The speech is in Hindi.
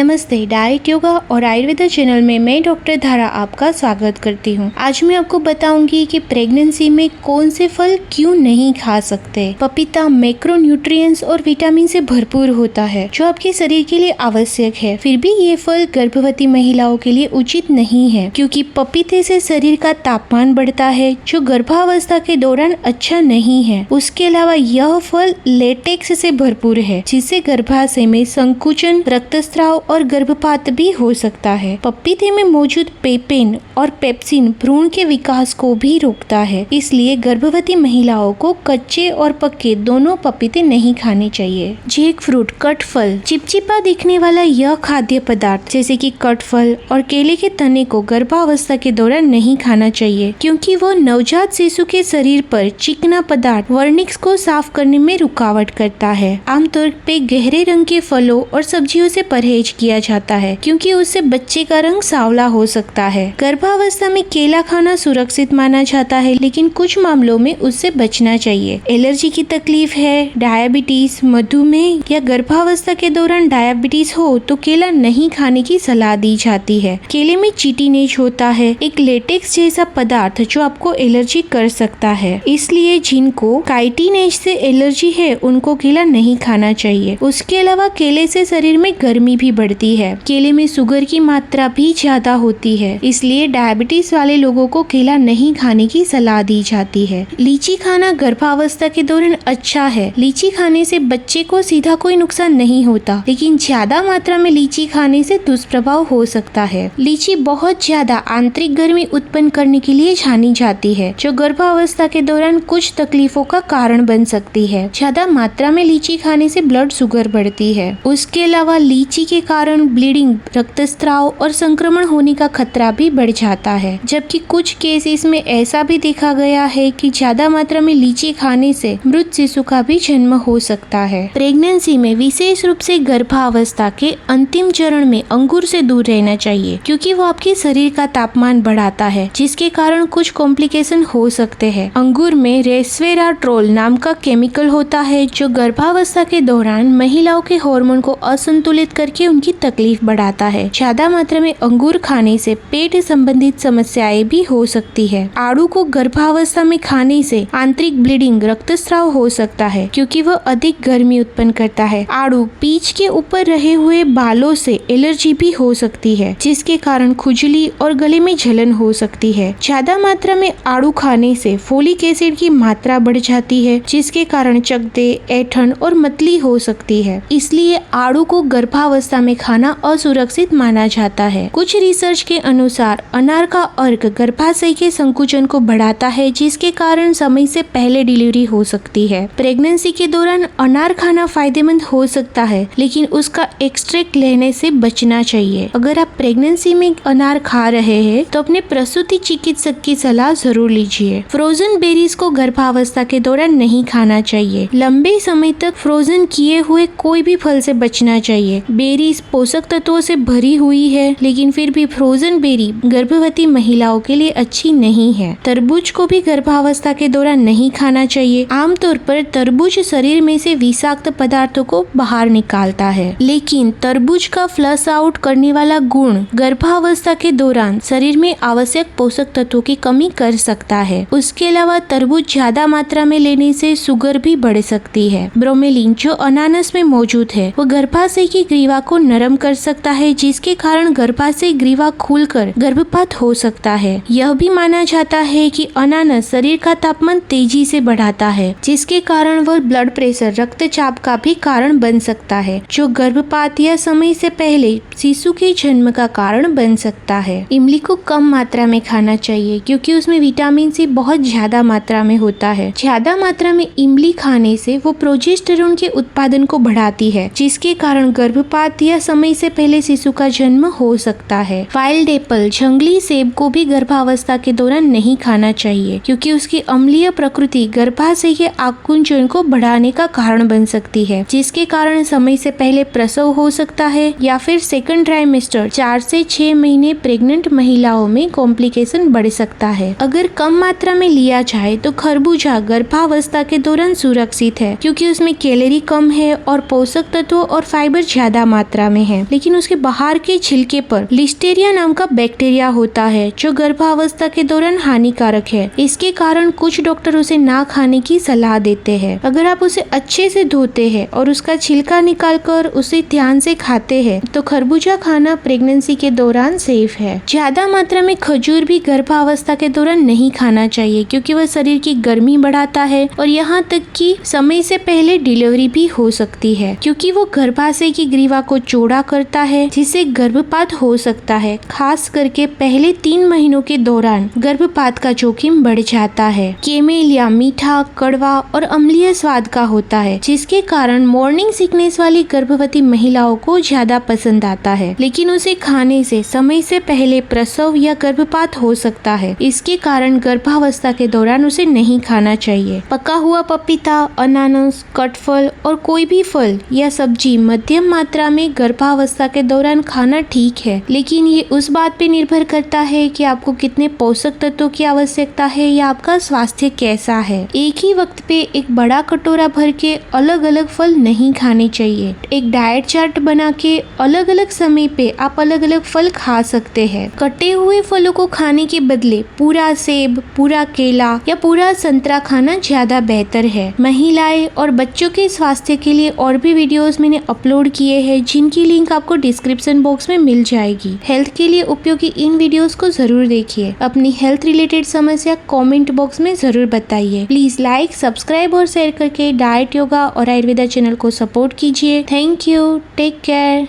नमस्ते, डाइट योगा और आयुर्वेदा चैनल में मैं डॉक्टर धारा आपका स्वागत करती हूँ। आज मैं आपको बताऊंगी कि प्रेगनेंसी में कौन से फल क्यों नहीं खा सकते। पपीता मैक्रोन्यूट्रिएंट्स और विटामिन से भरपूर होता है जो आपके शरीर के लिए आवश्यक है। फिर भी ये फल गर्भवती महिलाओं के लिए उचित नहीं है क्योंकि पपीते से शरीर का तापमान बढ़ता है जो गर्भावस्था के दौरान अच्छा नहीं है। उसके अलावा यह फल लेटेक्स से भरपूर है जिससे गर्भाशय में संकुचन, रक्तस्राव और गर्भपात भी हो सकता है। पपीते में मौजूद पेपेन और पेप्सिन भ्रूण के विकास को भी रोकता है, इसलिए गर्भवती महिलाओं को कच्चे और पक्के दोनों पपीते नहीं खाने चाहिए। जैक फ्रूट, कटफल, चिपचिपा दिखने वाला यह खाद्य पदार्थ जैसे कि कटफल और केले के तने को गर्भावस्था के दौरान नहीं खाना चाहिए क्योंकि वो नवजात शिशु के शरीर पर चिकना पदार्थ वर्निक्स को साफ करने में रुकावट करता है। आमतौर पे गहरे रंग के फलों और सब्जियों से परहेज किया जाता है क्योंकि उससे बच्चे का रंग सांवला हो सकता है। गर्भावस्था में केला खाना सुरक्षित माना जाता है लेकिन कुछ मामलों में उससे बचना चाहिए। एलर्जी की तकलीफ है, डायबिटीज, मधुमेह या गर्भावस्था के दौरान डायबिटीज हो तो केला नहीं खाने की सलाह दी जाती है। केले में चिटिनेज होता है, एक लेटेक्स जैसा पदार्थ जो आपको एलर्जी कर सकता है, इसलिए जिनको काइटिनेज से एलर्जी है उनको केला नहीं खाना चाहिए। उसके अलावा केले से शरीर में गर्मी भी बढ़ती है। केले में शुगर की मात्रा भी ज्यादा होती है, इसलिए डायबिटीज वाले लोगों को केला नहीं खाने की सलाह दी जाती है। लीची खाना गर्भावस्था के दौरान अच्छा है। लीची खाने से बच्चे को सीधा कोई नुकसान नहीं होता, लेकिन ज्यादा मात्रा में लीची खाने से दुष्प्रभाव हो सकता है। लीची बहुत ज्यादा आंतरिक गर्मी उत्पन्न करने के लिए जानी जाती है, जो गर्भावस्था के दौरान कुछ तकलीफों का कारण बन सकती है। ज्यादा मात्रा में लीची खाने से ब्लड शुगर बढ़ती है। उसके अलावा लीची के कारण ब्लीडिंग, रक्तस्राव और संक्रमण होने का खतरा भी बढ़ जाता है, जबकि कुछ केसेस में ऐसा भी देखा गया है कि ज्यादा मात्रा में लीची खाने से मृत शिशु का भी जन्म हो सकता है। प्रेगनेंसी में विशेष रूप से गर्भावस्था के अंतिम चरण में अंगूर से दूर रहना चाहिए क्योंकि वो आपके शरीर का तापमान बढ़ाता है, जिसके कारण कुछ कॉम्प्लिकेशन हो सकते हैं। अंगूर में रेस्वेराट्रोल नाम का केमिकल होता है जो गर्भावस्था के दौरान महिलाओं के हार्मोन को असंतुलित करके उनकी तकलीफ बढ़ाता है। ज्यादा मात्रा में अंगूर खाने से पेट संबंधित समस्याएं भी हो सकती है। आड़ू को गर्भावस्था में खाने से आंतरिक ब्लीडिंग, रक्तस्राव हो सकता है क्योंकि वह अधिक गर्मी उत्पन्न करता है। आड़ू पीठ के ऊपर रहे हुए बालों से एलर्जी भी हो सकती है, जिसके कारण खुजली और गले में जलन हो सकती है। ज्यादा मात्रा में आड़ू खाने से फोलिक एसिड की मात्रा बढ़ जाती है, जिसके कारण चकत्ते, ऐंठन और मतली हो सकती है। इसलिए आड़ू को गर्भावस्था में खाना असुरक्षित माना जाता है। कुछ रिसर्च के अनुसार अनार का अर्क गर्भाशय के संकुचन को बढ़ाता है, जिसके कारण समय से पहले डिलीवरी हो सकती है। प्रेगनेंसी के दौरान अनार खाना फायदेमंद हो सकता है, लेकिन उसका एक्सट्रैक्ट लेने से बचना चाहिए। अगर आप प्रेगनेंसी में अनार खा रहे हैं तो अपने प्रसूति चिकित्सक की सलाह जरूर लीजिए। फ्रोजन बेरीज को गर्भावस्था के दौरान नहीं खाना चाहिए। लंबे समय तक फ्रोजन किए हुए कोई भी फल से बचना चाहिए। बेरीज पोषक तत्वों से भरी हुई है, लेकिन फिर भी फ्रोजन बेरी गर्भवती महिलाओं के लिए अच्छी नहीं है। तरबूज को भी गर्भावस्था के दौरान नहीं खाना चाहिए। आमतौर पर तरबूज शरीर में से विषाक्त पदार्थों को बाहर निकालता है, लेकिन तरबूज का फ्लश आउट करने वाला गुण गर्भावस्था के दौरान शरीर में आवश्यक पोषक तत्वों की कमी कर सकता है। उसके अलावा तरबूज ज्यादा मात्रा में लेने से शुगर भी बढ़ सकती है। ब्रोमेलिन जो अनानास में मौजूद है वो गर्भाशय की ग्रीवा को नरम कर सकता है, जिसके कारण गर्भाशय ग्रीवा खुलकर गर्भपात हो सकता है। यह भी माना जाता है कि अनानास शरीर का तापमान तेजी से बढ़ाता है, जिसके कारण वह ब्लड प्रेशर, रक्तचाप का भी कारण बन सकता है, जो गर्भपात या समय से पहले शिशु के जन्म का कारण बन सकता है। इमली को कम मात्रा में खाना चाहिए क्योंकि उसमें विटामिन सी बहुत ज्यादा मात्रा में होता है। ज्यादा मात्रा में इमली खाने से वो प्रोजेस्टेरोन के उत्पादन को बढ़ाती है, जिसके कारण गर्भपात या समय से पहले शिशु का जन्म हो सकता है। वाइल्ड एप्पल, जंगली सेब को भी गर्भावस्था के दौरान नहीं खाना चाहिए क्योंकि उसकी अम्लीय प्रकृति गर्भाशय के आकुंचन को बढ़ाने का कारण बन सकती है, जिसके कारण समय से पहले प्रसव हो सकता है या फिर सेकंड ट्राइमेस्टर 4 से 6 महीने प्रेग्नेंट महिलाओं में कॉम्प्लिकेशन बढ़ सकता है। अगर कम मात्रा में लिया जाए तो खरबूजा गर्भावस्था के दौरान सुरक्षित है क्योंकि उसमें कैलोरी कम है और पोषक तत्वों और फाइबर ज्यादा मात्रा में है, लेकिन उसके बाहर के छिलके पर लिस्टेरिया नाम का बैक्टीरिया होता है जो गर्भावस्था के दौरान हानिकारक है। इसके कारण कुछ डॉक्टर उसे ना खाने की सलाह देते हैं। अगर आप उसे अच्छे से धोते हैं और उसका छिलका निकालकर उसे ध्यान से खाते हैं तो खरबूजा खाना प्रेगनेंसी के दौरान सेफ है। ज्यादा मात्रा में खजूर भी गर्भावस्था के दौरान नहीं खाना चाहिए क्योंकि वह शरीर की गर्मी बढ़ाता है और यहाँ तक कि समय से पहले डिलीवरी भी हो सकती है क्योंकि वो गर्भाशय की ग्रीवा को चौड़ा करता है जिससे गर्भपात हो सकता है। खास करके पहले 3 महीनों के दौरान गर्भपात का जोखिम बढ़ जाता है। केमेलिया मीठा, कड़वा और अम्लीय स्वाद का होता है जिसके कारण मॉर्निंग सिकनेस वाली गर्भवती महिलाओं को ज्यादा पसंद आता है, लेकिन उसे खाने से समय से पहले प्रसव या गर्भपात हो सकता है। इसके कारण गर्भावस्था के दौरान उसे नहीं खाना चाहिए। पका हुआ पपीता, अनानास, कटफल और कोई भी फल या सब्जी मध्यम मात्रा में गर्भावस्था के दौरान खाना ठीक है, लेकिन ये उस बात पे निर्भर करता है कि आपको कितने पोषक तत्वों की आवश्यकता है या आपका स्वास्थ्य कैसा है। एक ही वक्त पे एक बड़ा कटोरा भर के अलग अलग फल नहीं खाने चाहिए। एक डाइट चार्ट बना के अलग अलग समय पे आप अलग अलग फल खा सकते हैं। कटे हुए फलों को खाने के बदले पूरा सेब, पूरा केला या पूरा संतरा खाना ज्यादा बेहतर है। महिलाएं और बच्चों के स्वास्थ्य के लिए और भी वीडियोस मैंने अपलोड किए हैं जिनकी लिंक आपको डिस्क्रिप्शन बॉक्स में मिल जाएगी। हेल्थ के लिए उपयोगी इन वीडियोस को जरूर देखिए। अपनी हेल्थ रिलेटेड समस्या कमेंट बॉक्स में जरूर बताइए। प्लीज लाइक, सब्सक्राइब और शेयर करके डाइट, योगा और आयुर्वेदा चैनल को सपोर्ट कीजिए। Thank you. Take care.